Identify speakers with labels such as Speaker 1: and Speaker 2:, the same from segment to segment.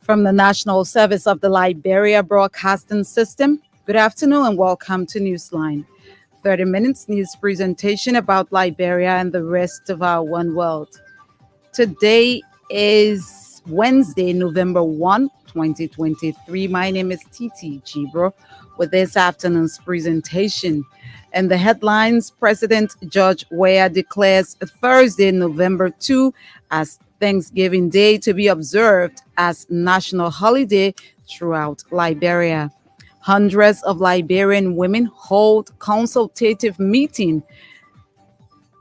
Speaker 1: From the National Service of the Liberia Broadcasting System, good afternoon and welcome to Newsline. 30 minutes news presentation about Liberia and the rest of our one world. Today is Wednesday, November 1, 2023. My name is Titi Gibro with this afternoon's presentation. And the headlines: President George Weah declares Thursday, November 2 as Thanksgiving Day to be observed as national holiday throughout Liberia. Hundreds of Liberian women hold consultative meeting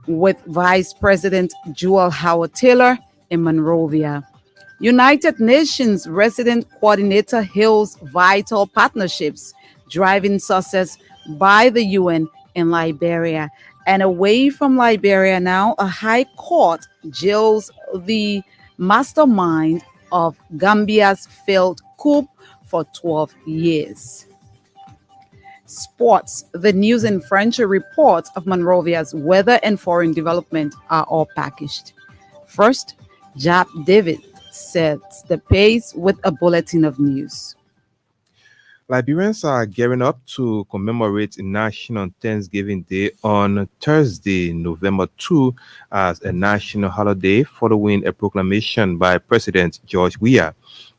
Speaker 1: with Vice President Jewel Howard Taylor in Monrovia. United Nations Resident Coordinator hails vital partnerships driving success by the UN in Liberia. And away from Liberia now, a high court jails the mastermind of Gambia's failed coup for 12 years. Sports, the news in French reports of Monrovia's weather and foreign development are all packaged. First, Jap David sets the pace with a bulletin of news.
Speaker 2: Liberians are gearing up to commemorate National Thanksgiving Day on Thursday, November 2, as a national holiday following a proclamation by President George Weah.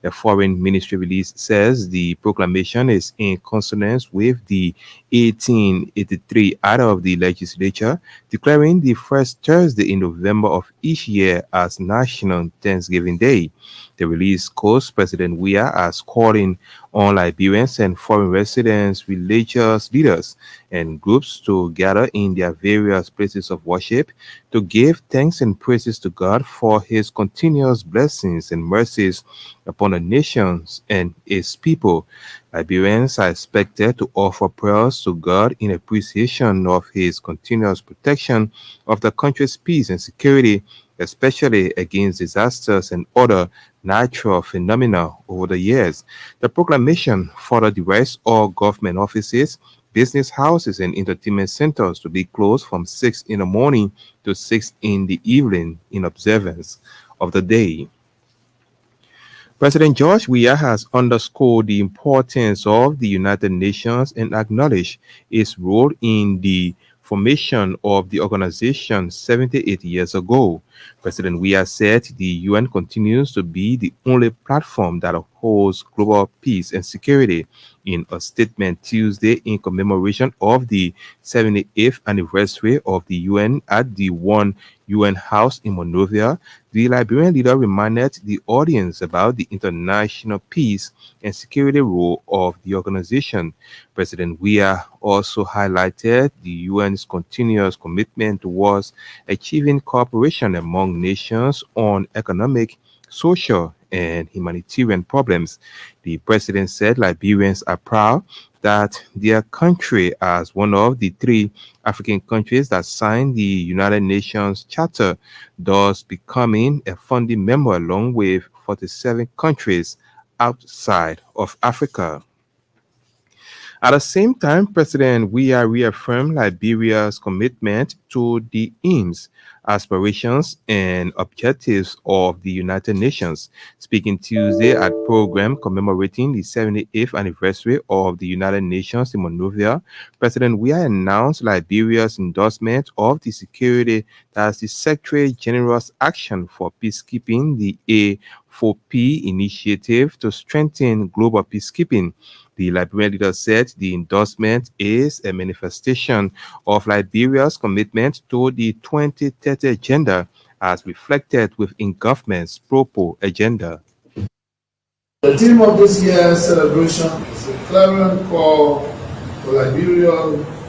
Speaker 2: A foreign ministry release says the proclamation is in consonance with the 1883 Act of the Legislature, declaring the first Thursday in November of each year as National Thanksgiving Day. The release quotes President Weah as calling on Liberians and foreign residents, religious leaders, and groups to gather in their various places of worship to give thanks and praises to God for his continuous blessings and mercies upon the nations and its people. Liberians are expected to offer prayers to God in appreciation of his continuous protection of the country's peace and security, especially against disasters and other natural phenomena over the years. The proclamation further directs all government offices, business houses, and entertainment centers to be closed from 6 in the morning to 6 in the evening in observance of the day. President George Weah has underscored the importance of the United Nations and acknowledged its role in the formation of the organization 78 years ago. President Weah said the UN continues to be the only platform that upholds global peace and security. In a statement Tuesday in commemoration of the 78th anniversary of the UN at the One UN House in Monrovia, the Liberian leader reminded the audience about the international peace and security role of the organization. President Weah also highlighted the UN's continuous commitment towards achieving cooperation among nations on economic, social, and humanitarian problems. The president said Liberians are proud that their country, as one of the 3 African countries that signed the United Nations Charter, thus becoming a founding member along with 47 countries outside of Africa. At the same time, President Weah reaffirmed Liberia's commitment to the aims, aspirations, and objectives of the United Nations. Speaking Tuesday at program commemorating the 78th anniversary of the United Nations in Monrovia, President Weah announced Liberia's endorsement of the Security as the Secretary General's action for peacekeeping, the A4P initiative to strengthen global peacekeeping. The Liberian leader said the endorsement is a manifestation of Liberia's commitment to the 2030 agenda as reflected within government's Propo agenda.
Speaker 3: The theme of this year's celebration is a clarion call for Liberia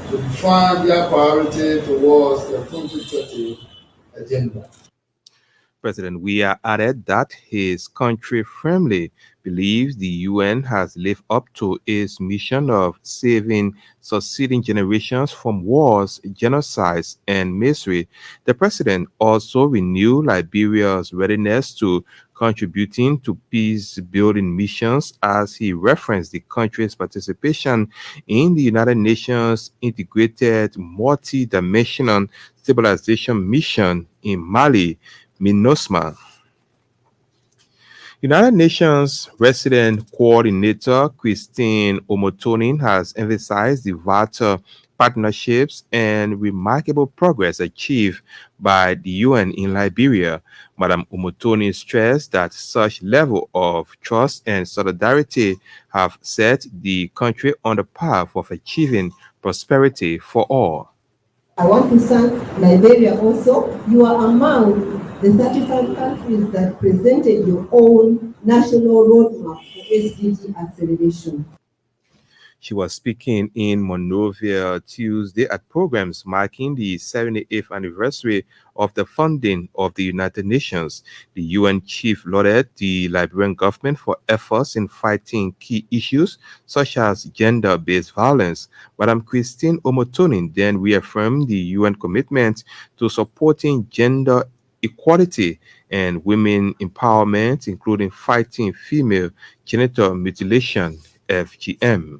Speaker 3: to define their priority towards the 2030 agenda.
Speaker 2: President Weah added that his country firmly believes the UN has lived up to its mission of saving succeeding generations from wars, genocides, and misery. The president also renewed Liberia's readiness to contributing to peace-building missions as he referenced the country's participation in the United Nations Integrated Multi-Dimensional Stabilization Mission in Mali, MINUSMA. United Nations Resident Coordinator Christine Omotonin has emphasized the vital partnerships and remarkable progress achieved by the UN in Liberia. Madam Omotonin stressed that such level of trust and solidarity have set the country on the path of achieving prosperity for all.
Speaker 4: I want to thank Liberia also. You are among the 35 countries that presented your own national roadmap for SDG acceleration.
Speaker 2: She was speaking in Monrovia Tuesday at programs marking the 78th anniversary of the founding of the United Nations. The UN chief lauded the Liberian government for efforts in fighting key issues such as gender-based violence. Madam Christine Omotonin then reaffirmed the UN commitment to supporting gender equality and women empowerment, including fighting female genital mutilation, FGM.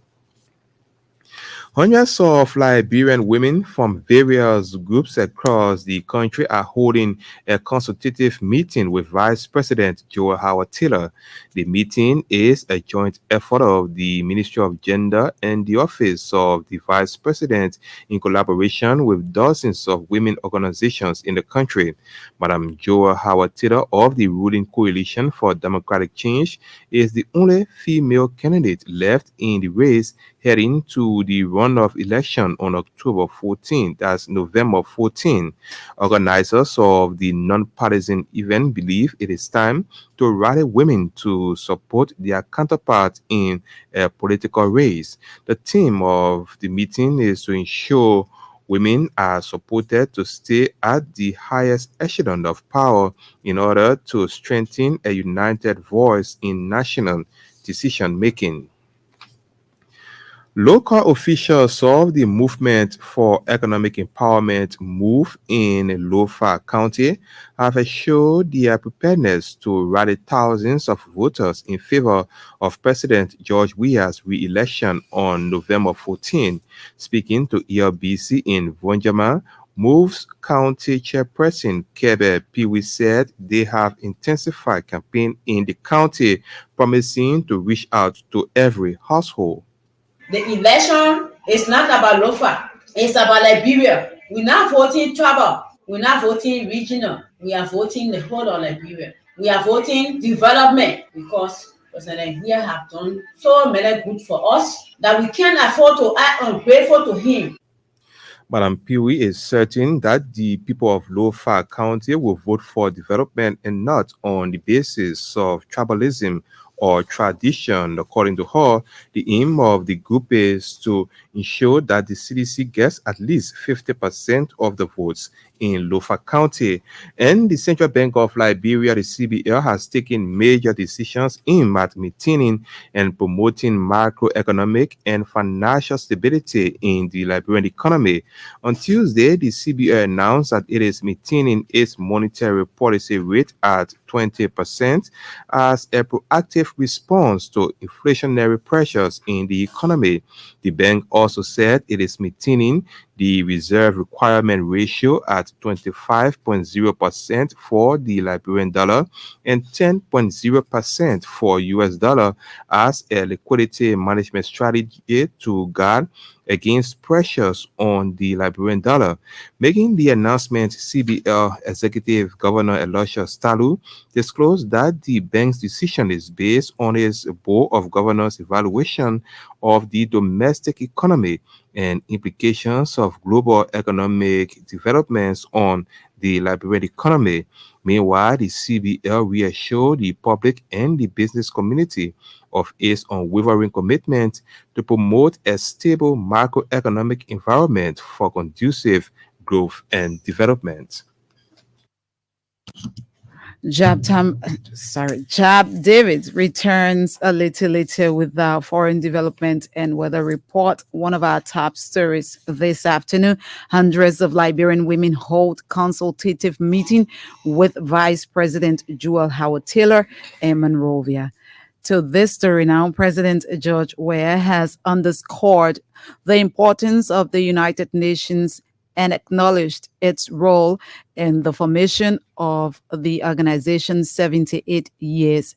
Speaker 2: Hundreds of Liberian women from various groups across the country are holding a consultative meeting with Vice President Joel Howard Taylor. The meeting is a joint effort of the Ministry of Gender and the Office of the Vice President in collaboration with dozens of women organizations in the country. Madam Joel Howard Taylor of the ruling Coalition for Democratic Change is the only female candidate left in the race heading to the runoff election on October 14, that's November 14. Organizers of the nonpartisan event believe it is time to rally women to support their counterparts in a political race. The theme of the meeting is to ensure women are supported to stay at the highest echelon of power in order to strengthen a united voice in national decision making. Local officials of the Movement for Economic Empowerment MOVE in Lofa County have assured their preparedness to rally thousands of voters in favor of President George Weah's re-election on November 14. Speaking to ELBC in Vonjama, MOVE's county chairperson Kebe Piwi said they have intensified campaign in the county, promising to reach out to every household.
Speaker 5: The election is not about Lofa, it's about Liberia. We're not voting tribal, we're not voting regional, we are voting the whole of Liberia. We are voting development because President Weah have done so many good for us that we can't afford to act ungrateful to him.
Speaker 2: Madam Pewy is certain that the people of Lofa County will vote for development and not on the basis of tribalism or tradition. According to her, the aim of the group is to ensure that the CDC gets at least 50% of the votes in Lofa County. And the Central Bank of Liberia, the CBL, has taken major decisions aimed at maintaining and promoting macroeconomic and financial stability in the Liberian economy. On Tuesday, the CBL announced that it is maintaining its monetary policy rate at 20% as a proactive response to inflationary pressures in the economy. The bank also said it is maintaining the reserve requirement ratio at 25.0% for the Liberian dollar and 10.0% for US dollar as a liquidity management strategy to guard against pressures on the Liberian dollar. Making the announcement, CBL Executive Governor Elisha Stalu disclosed that the bank's decision is based on its Board of Governors evaluation of the domestic economy and implications of global economic developments on the Liberian economy. Meanwhile, the CBL reassured the public and the business community of its unwavering commitment to promote a stable macroeconomic environment for conducive growth and development.
Speaker 1: Jab David returns a little later with the foreign development and weather report. One of our top stories this afternoon: hundreds of Liberian women hold consultative meeting with Vice President Joel Howard Taylor in Monrovia. To this story now, President George Weah has underscored the importance of the United Nations and acknowledged its role in the formation of the organization's 78 years